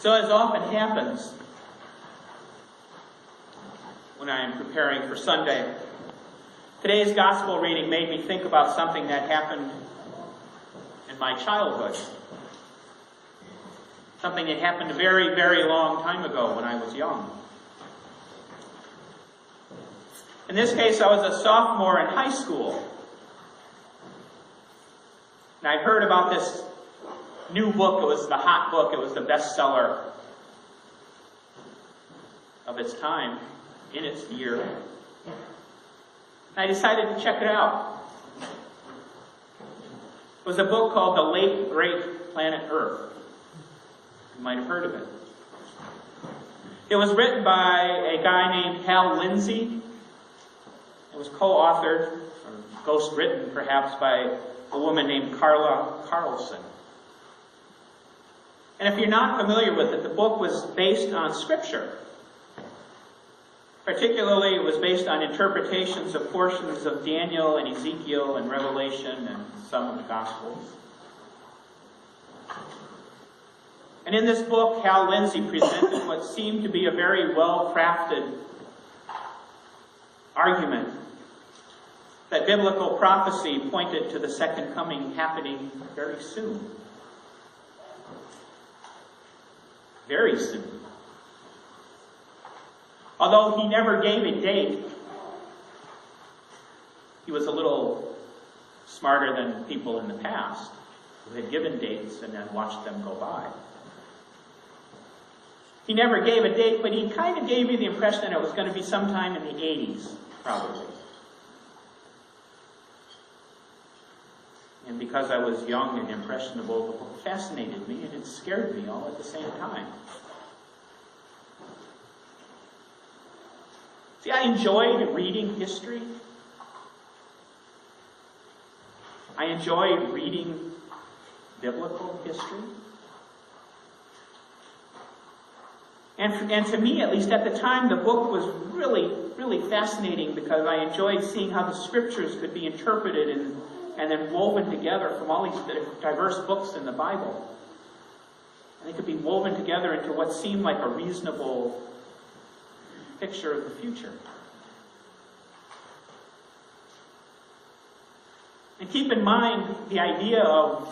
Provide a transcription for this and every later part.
So as often happens when I am preparing for Sunday, today's gospel reading made me think about something that happened in my childhood. Something that happened a very, very long time ago when I was young. In this case, I was a sophomore in high school. And I'd heard about this new book. It was the hot book. It was the bestseller of its time, in its year. And I decided to check it out. It was a book called The Late Great Planet Earth. You might have heard of it. It was written by a guy named Hal Lindsey. It was co-authored, or ghost-written perhaps, by a woman named Carla Carlson. And if you're not familiar with it, the book was based on Scripture. Particularly, it was based on interpretations of portions of Daniel and Ezekiel and Revelation and some of the Gospels. And in this book, Hal Lindsey presented what seemed to be a very well-crafted argument that biblical prophecy pointed to the second coming happening very soon. Very soon. Although he never gave a date, he was a little smarter than people in the past who had given dates and then watched them go by. He never gave a date, but he kind of gave me the impression that it was going to be sometime in the 80s, probably. And because I was young and impressionable, the book fascinated me and it scared me all at the same time. See, I enjoyed reading history. I enjoyed reading biblical history. And to me, at least at the time, the book was really, really fascinating because I enjoyed seeing how the Scriptures could be interpreted and then woven together from all these diverse books in the Bible. And they could be woven together into what seemed like a reasonable picture of the future. And keep in mind, the idea of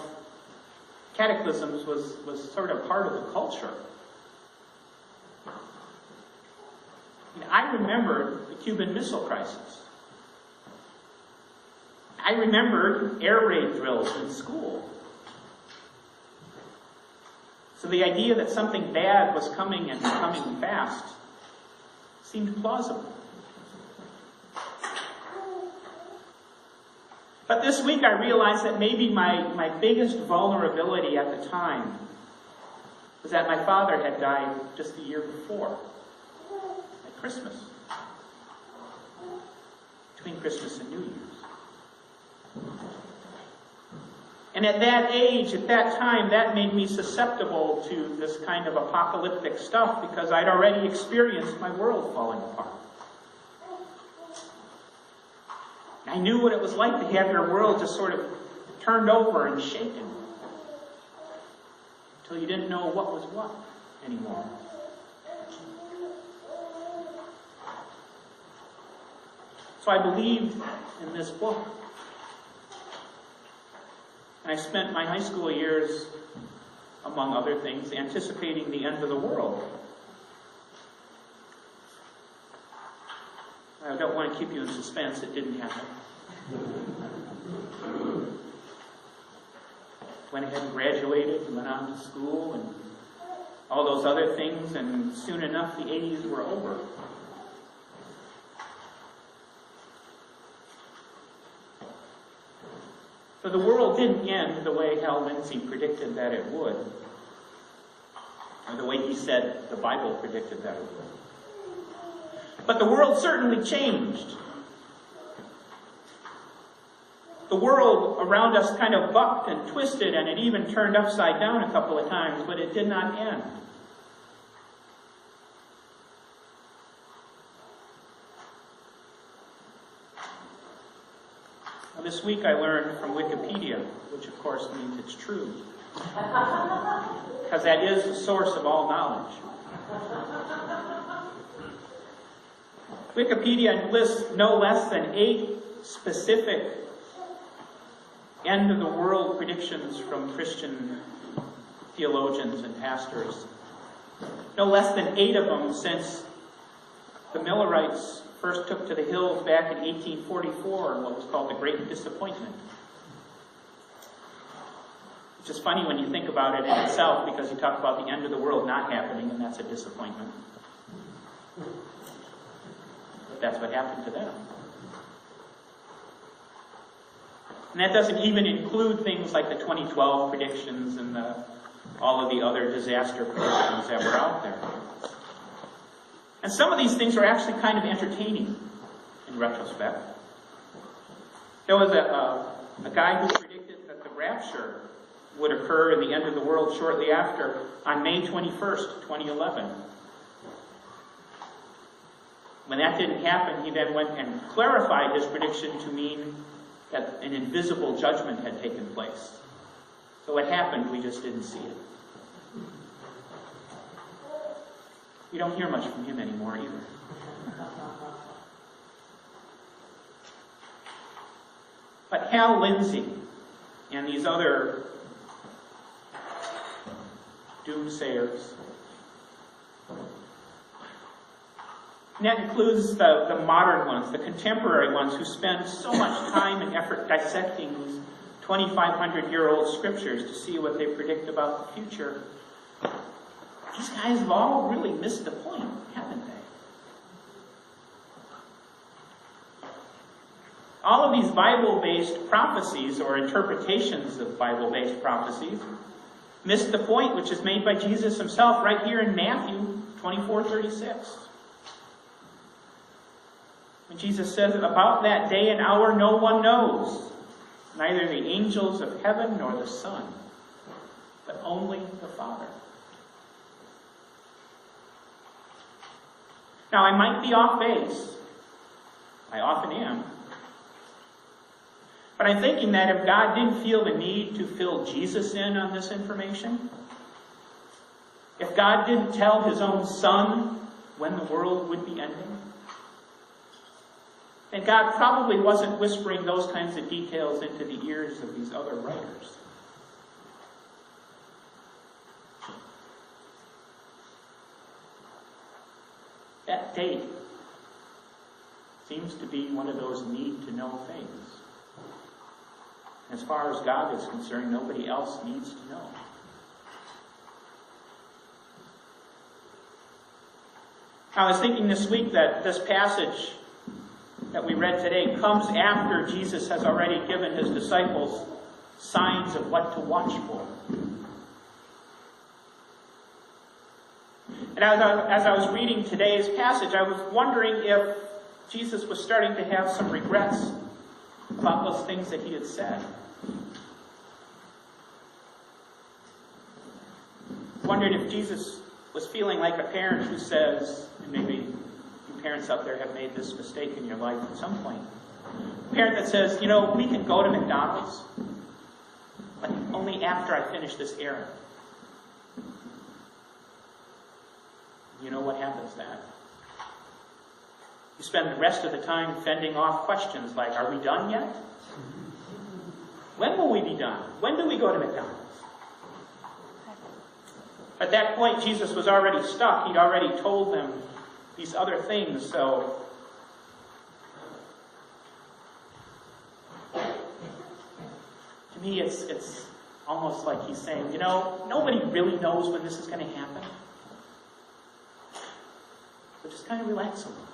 cataclysms was sort of part of the culture. I remembered the Cuban Missile Crisis. I remembered air raid drills in school. So the idea that something bad was coming and coming fast seemed plausible. But this week I realized that maybe my biggest vulnerability at the time was that my father had died just the year before, at Christmas, between Christmas and New Year's. And at that age, at that time, that made me susceptible to this kind of apocalyptic stuff because I'd already experienced my world falling apart. I knew what it was like to have your world just sort of turned over and shaken until you didn't know what was what anymore. So I believed in this book. And I spent my high school years, among other things, anticipating the end of the world. I don't want to keep you in suspense. It didn't happen. Went ahead and graduated and went on to school and all those other things, and soon enough the 80s were over. So the world didn't end the way Hal Lindsey predicted that it would, or the way he said the Bible predicted that it would. But the world certainly changed. The world around us kind of bucked and twisted, and it even turned upside down a couple of times, but it did not end. Now, this week I learned from Wikipedia, which of course means it's true. Because because that is the source of all knowledge. Wikipedia lists no less than 8 specific end-of-the-world predictions from Christian theologians and pastors. No less than 8 of them since the Millerites first took to the hills back in 1844 in what was called the Great Disappointment. Which is funny when you think about it in itself, because you talk about the end of the world not happening, and that's a disappointment. But that's what happened to them. And that doesn't even include things like the 2012 predictions and all of the other disaster predictions that were out there. And some of these things are actually kind of entertaining in retrospect. There was a guy who predicted that the rapture would occur in the end of the world shortly after, on May 21st, 2011. When that didn't happen, he then went and clarified his prediction to mean that an invisible judgment had taken place. So it happened, we just didn't see it. We don't hear much from him anymore either. But Hal Lindsey and these other doomsayers, and that includes the modern ones, the contemporary ones who spend so much time and effort dissecting these 2,500-year-old scriptures to see what they predict about the future. These guys have all really missed the point, haven't they? All of these Bible-based prophecies or interpretations of Bible-based prophecies missed the point which is made by Jesus himself right here in Matthew 24:36. When Jesus says, "About that day and hour no one knows, neither the angels of heaven nor the Son, but only the Father." Now, I might be off base. I often am. But I'm thinking that if God didn't feel the need to fill Jesus in on this information, if God didn't tell his own Son when the world would be ending, then God probably wasn't whispering those kinds of details into the ears of these other writers. That date seems to be one of those need-to-know things. As far as God is concerned, nobody else needs to know. I was thinking this week that this passage that we read today comes after Jesus has already given his disciples signs of what to watch for. And as I was reading today's passage, I was wondering if Jesus was starting to have some regrets about those things that he had said. Wondered if Jesus was feeling like a parent who says, and maybe you parents out there have made this mistake in your life at some point, a parent that says, we can go to McDonald's, but only after I finish this errand. You know what happens then? You spend the rest of the time fending off questions like, are we done yet? When will we be done? When do we go to McDonald's? At that point, Jesus was already stuck. He'd already told them these other things, so to me it's almost like he's saying, nobody really knows when this is going to happen. So just kind of relax a little bit.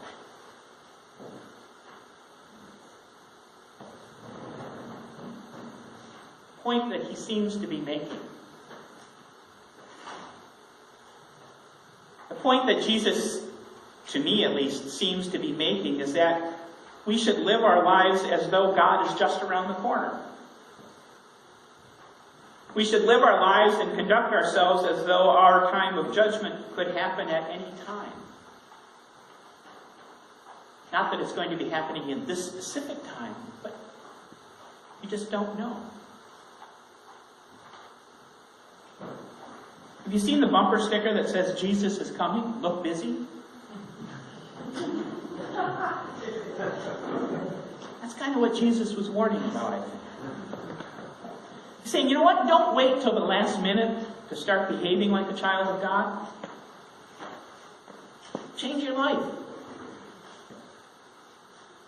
Point that he seems to be making. The point that Jesus, to me at least, seems to be making is that we should live our lives as though God is just around the corner. We should live our lives and conduct ourselves as though our time of judgment could happen at any time. Not that it's going to be happening in this specific time, but you just don't know. Have you seen the bumper sticker that says, Jesus is coming? Look busy? That's kind of what Jesus was warning about, I think. He's saying, you know what? Don't wait till the last minute to start behaving like a child of God. Change your life.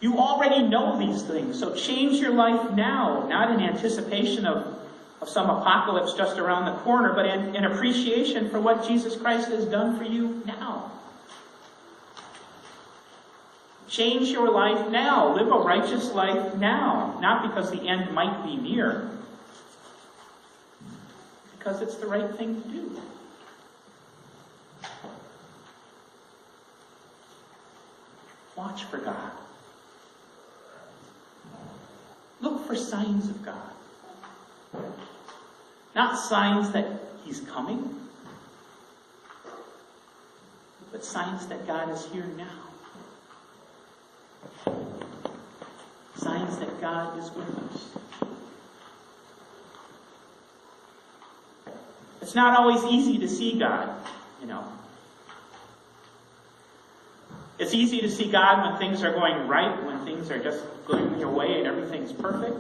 You already know these things, so change your life now, not in anticipation of some apocalypse just around the corner, but in appreciation for what Jesus Christ has done for you now. Change your life now. Live a righteous life now. Not because the end might be near, because it's the right thing to do. Watch for God. Look for signs of God. Not signs that He's coming, but signs that God is here now. Signs that God is with us. It's not always easy to see God, you know. It's easy to see God when things are going right, when things are just going your way and everything's perfect.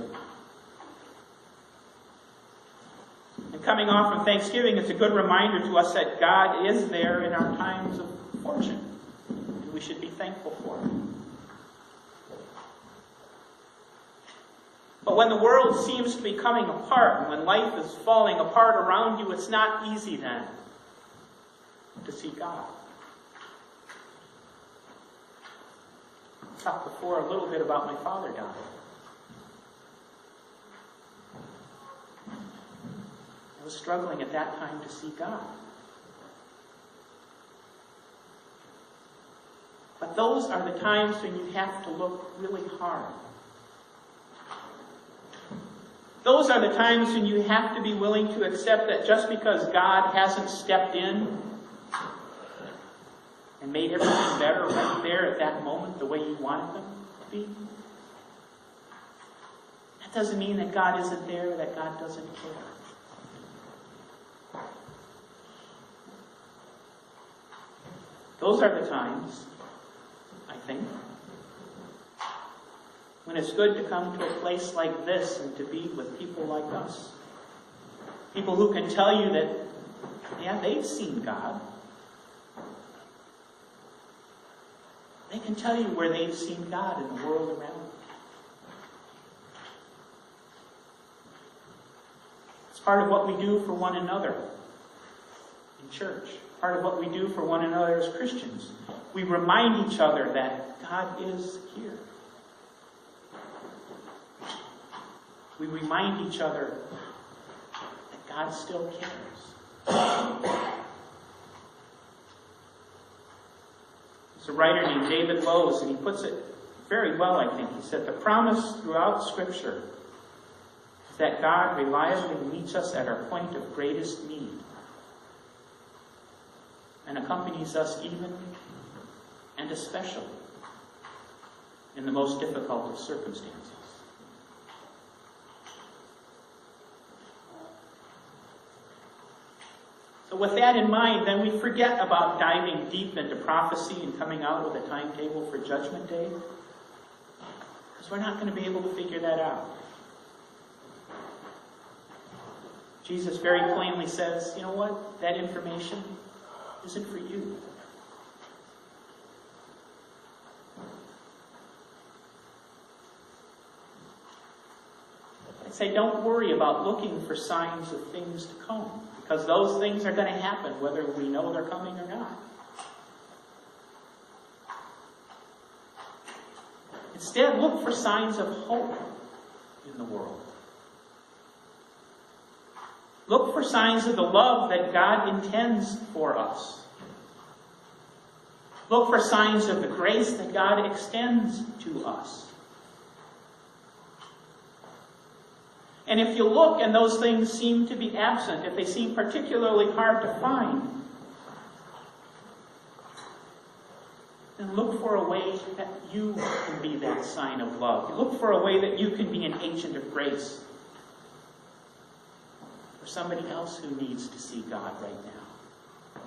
And coming off of Thanksgiving, it's a good reminder to us that God is there in our times of fortune. And we should be thankful for it. But when the world seems to be coming apart, and when life is falling apart around you, it's not easy then to see God. I talked before a little bit about my father dying. I was struggling at that time to see God. But those are the times when you have to look really hard. Those are the times when you have to be willing to accept that just because God hasn't stepped in and made everything better right there at that moment the way you wanted them to be, that doesn't mean that God isn't there, that God doesn't care. Those are the times, I think, when it's good to come to a place like this and to be with people like us. People who can tell you that, yeah, they've seen God. They can tell you where they've seen God in the world around them. It's part of what we do for one another in church. Part of what we do for one another as Christians. We remind each other that God is here. We remind each other that God still cares. There's a writer named David Lowes, and he puts it very well, I think. He said, the promise throughout Scripture is that God reliably meets us at our point of greatest need and accompanies us even and especially in the most difficult of circumstances. So with that in mind, then we forget about diving deep into prophecy and coming out with a timetable for Judgment Day, because we're not going to be able to figure that out. Jesus very plainly says, you know what? That information isn't for you. I'd say don't worry about looking for signs of things to come, because those things are going to happen whether we know they're coming or not. Instead, look for signs of hope in the world. Look for signs of the love that God intends for us. Look for signs of the grace that God extends to us. And if you look and those things seem to be absent, if they seem particularly hard to find, then look for a way that you can be that sign of love. Look for a way that you can be an agent of grace for somebody else who needs to see God right now.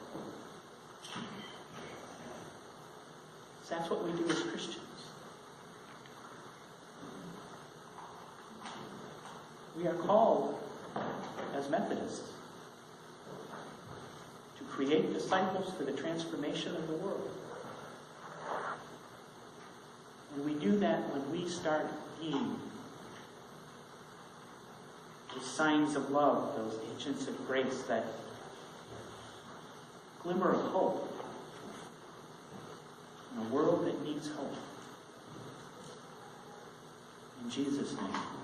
So that's what we do as Christians. We are called, as Methodists, to create disciples for the transformation of the world. And we do that when we start being those signs of love, those agents of grace, that glimmer of hope in a world that needs hope. In Jesus' name.